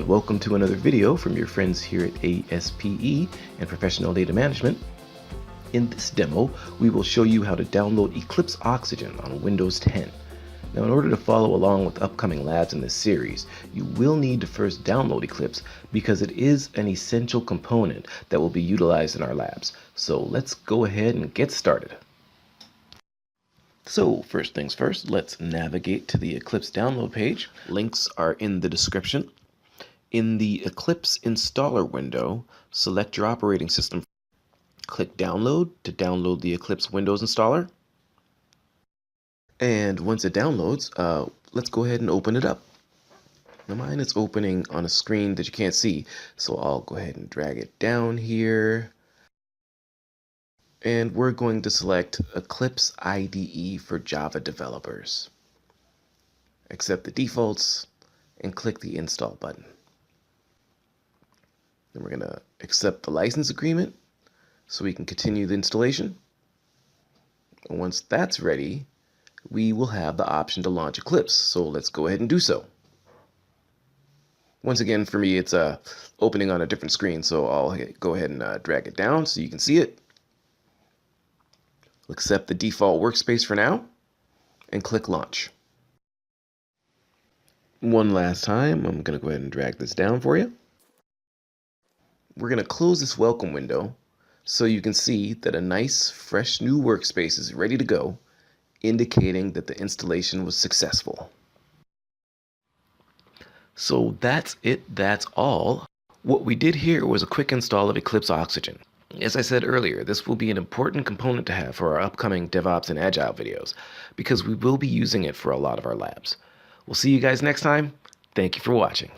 welcome to another video from your friends here at ASPE and Professional Data Management. In this demo, we will show you how to download Eclipse Oxygen on Windows 10. Now, in order to follow along with upcoming labs in this series, you will need to first download Eclipse because it is an essential component that will be utilized in our labs. So let's go ahead and get started. So first things first, let's navigate to the Eclipse download page. Links are in the description. In the Eclipse installer window, select your operating system. Click download to download the Eclipse Windows installer. And once it downloads, let's go ahead and open it up. Now mine is opening on a screen that you can't see, so I'll go ahead and drag it down here. And we're going to select Eclipse IDE for Java developers. Accept the defaults and click the install button. Then we're going to accept the license agreement so we can continue the installation. And once that's ready, we will have the option to launch Eclipse. So let's go ahead and do so. Once again, for me, it's opening on a different screen, so I'll go ahead and drag it down so you can see it. Accept the default workspace for now and click launch. One last time, I'm going to go ahead and drag this down for you. We're going to close this welcome window so you can see that a nice, fresh new workspace is ready to go, indicating that the installation was successful. So that's it, that's all. What we did here was a quick install of Eclipse Oxygen. As I said earlier, this will be an important component to have for our upcoming DevOps and Agile videos because we will be using it for a lot of our labs. We'll see you guys next time. Thank you for watching.